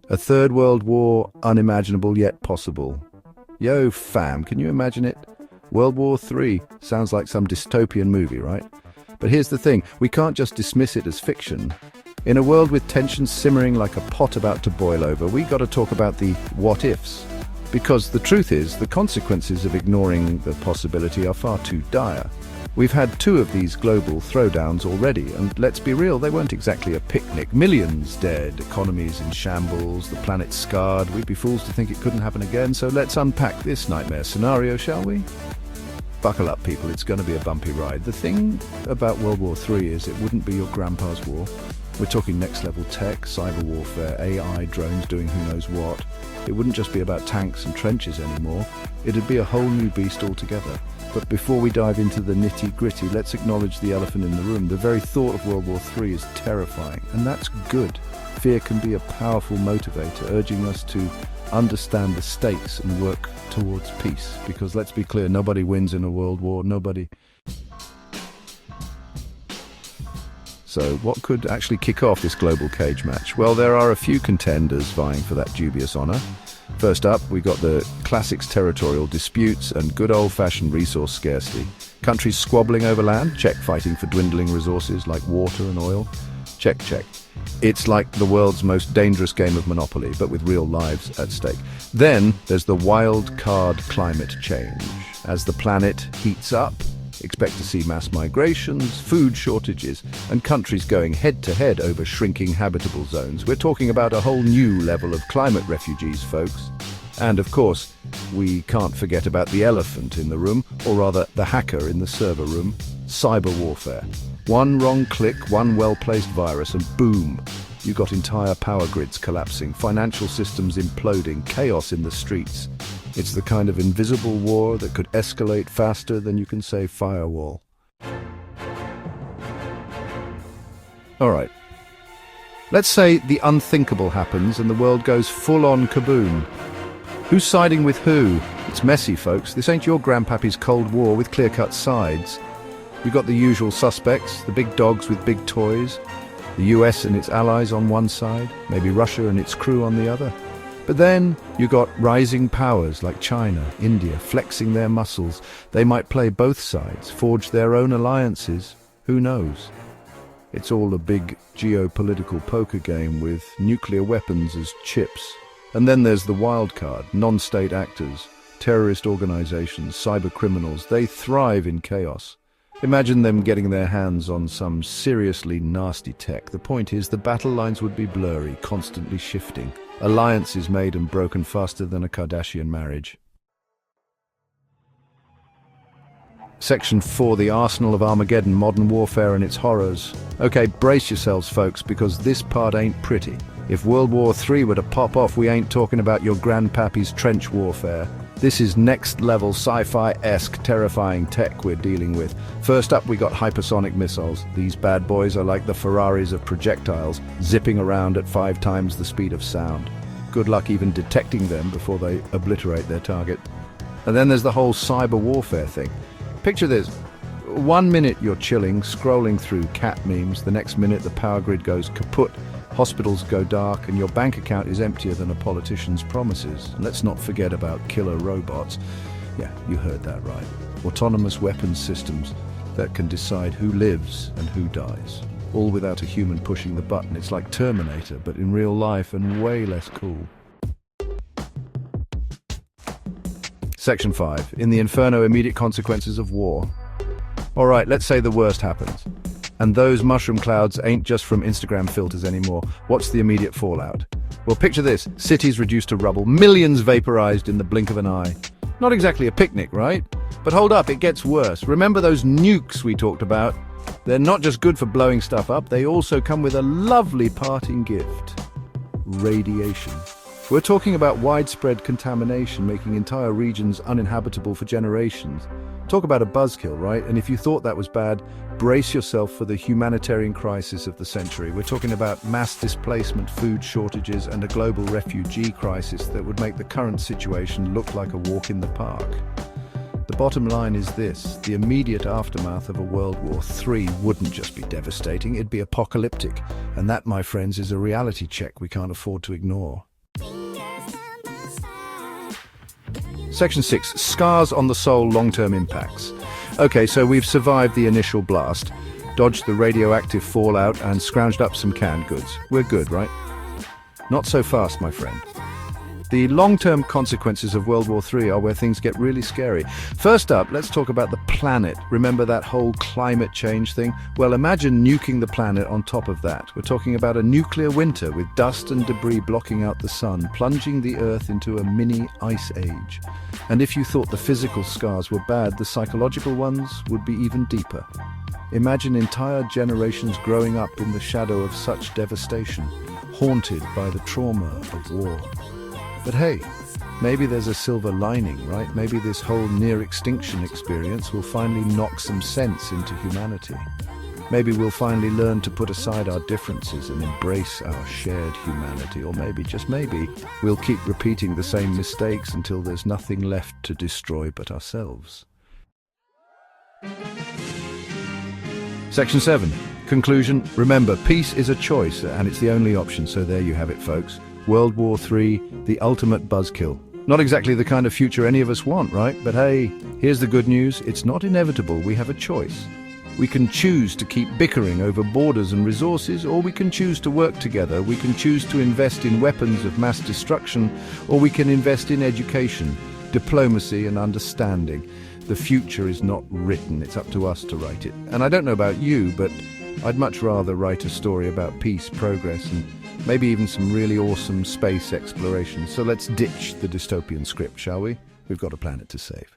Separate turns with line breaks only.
A third world war, unimaginable yet possible. Yo, fam, can you imagine it? World War III sounds like some dystopian movie, right? But here's the thing, we can't just dismiss it as fiction. In a world with tensions simmering like a pot about to boil over, we got to talk about the what-ifs. Because the truth is, the consequences of ignoring the possibility are far too dire. We've had two of these global throwdowns already, and let's be real, they weren't exactly a picnic. Millions dead, economies in shambles, the planet scarred. We'd be fools to think it couldn't happen again, so let's unpack this nightmare scenario, shall we? Buckle up, people, it's going to be a bumpy ride. The thing about World War III is it wouldn't be your grandpa's war. We're talking next-level tech, cyber warfare, AI, drones doing who knows what. It wouldn't just be about tanks and trenches anymore. It'd be a whole new beast altogether. But before we dive into the nitty-gritty, let's acknowledge the elephant in the room. The very thought of World War III is terrifying, and that's good. Fear can be a powerful motivator, urging us to understand the stakes and work towards peace. Because let's be clear, nobody wins in a world war, nobody. So what could actually kick off this global cage match? Well, there are a few contenders vying for that dubious honor. First up, we got the classics territorial disputes and good old-fashioned resource scarcity. Countries squabbling over land, check. Fighting for dwindling resources like water and oil, check, check. It's like the world's most dangerous game of Monopoly, but with real lives at stake. Then there's the wild card climate change. As the planet heats up, expect to see mass migrations, food shortages, and countries going head-to-head over shrinking habitable zones. We're talking about a whole new level of climate refugees, folks. And of course, we can't forget about the elephant in the room, or rather the hacker in the server room, cyber warfare. One wrong click, one well-placed virus, and boom, you got entire power grids collapsing, financial systems imploding, chaos in the streets. It's the kind of invisible war that could escalate faster than you can say firewall. All right. Let's say the unthinkable happens and the world goes full-on kaboom. Who's siding with who? It's messy, folks. This ain't your grandpappy's Cold War with clear-cut sides. You've got the usual suspects, the big dogs with big toys, the US and its allies on one side, maybe Russia and its crew on the other. But then you got rising powers like China, India, flexing their muscles. They might play both sides, forge their own alliances. Who knows? It's all a big geopolitical poker game with nuclear weapons as chips. And then there's the wild card, non-state actors, terrorist organizations, cyber criminals. They thrive in chaos. Imagine them getting their hands on some seriously nasty tech. The point is, the battle lines would be blurry, constantly shifting. Alliances made and broken faster than a Kardashian marriage. Section 4, the arsenal of Armageddon, modern warfare and its horrors. Okay, brace yourselves, folks, because this part ain't pretty. If World War III were to pop off, we ain't talking about your grandpappy's trench warfare. This is next-level sci-fi-esque terrifying tech we're dealing with. First up, we got hypersonic missiles. These bad boys are like the Ferraris of projectiles, zipping around at 5 times the speed of sound. Good luck even detecting them before they obliterate their target. And then there's the whole cyber warfare thing. Picture this. 1 minute you're chilling, scrolling through cat memes. The next minute the power grid goes kaput. Hospitals go dark and your bank account is emptier than a politician's promises. And let's not forget about killer robots. Yeah, you heard that right. Autonomous weapons systems that can decide who lives and who dies. All without a human pushing the button. It's like Terminator, but in real life and way less cool. Section 5. In the Inferno, immediate consequences of war. Alright, let's say the worst happens. And those mushroom clouds ain't just from Instagram filters anymore. What's the immediate fallout? Well, picture this. Cities reduced to rubble, millions vaporized in the blink of an eye. Not exactly a picnic, right? But hold up, it gets worse. Remember those nukes we talked about? They're not just good for blowing stuff up, they also come with a lovely parting gift. Radiation. We're talking about widespread contamination, making entire regions uninhabitable for generations. Talk about a buzzkill, right? And if you thought that was bad, brace yourself for the humanitarian crisis of the century. We're talking about mass displacement, food shortages, and a global refugee crisis that would make the current situation look like a walk in the park. The bottom line is this: the immediate aftermath of a World War III wouldn't just be devastating, it'd be apocalyptic. And that, my friends, is a reality check we can't afford to ignore. Section 6. Scars on the soul, long-term impacts. Okay, so we've survived the initial blast, dodged the radioactive fallout, and scrounged up some canned goods. We're good, right? Not so fast, my friend. The long-term consequences of World War III are where things get really scary. First up, let's talk about the planet. Remember that whole climate change thing? Well, imagine nuking the planet on top of that. We're talking about a nuclear winter with dust and debris blocking out the sun, plunging the Earth into a mini ice age. And if you thought the physical scars were bad, the psychological ones would be even deeper. Imagine entire generations growing up in the shadow of such devastation, haunted by the trauma of war. But hey, maybe there's a silver lining, right? Maybe this whole near-extinction experience will finally knock some sense into humanity. Maybe we'll finally learn to put aside our differences and embrace our shared humanity. Or maybe, just maybe, we'll keep repeating the same mistakes until there's nothing left to destroy but ourselves. Section 7. Conclusion. Remember, peace is a choice, and it's the only option, so there you have it, folks. World War III, the ultimate buzzkill. Not exactly the kind of future any of us want, right? But hey, here's the good news. It's not inevitable. We have a choice. We can choose to keep bickering over borders and resources, or we can choose to work together. We can choose to invest in weapons of mass destruction, or we can invest in education, diplomacy, and understanding. The future is not written. It's up to us to write it. And I don't know about you, but I'd much rather write a story about peace, progress, and maybe even some really awesome space exploration. So let's ditch the dystopian script, shall we? We've got a planet to save.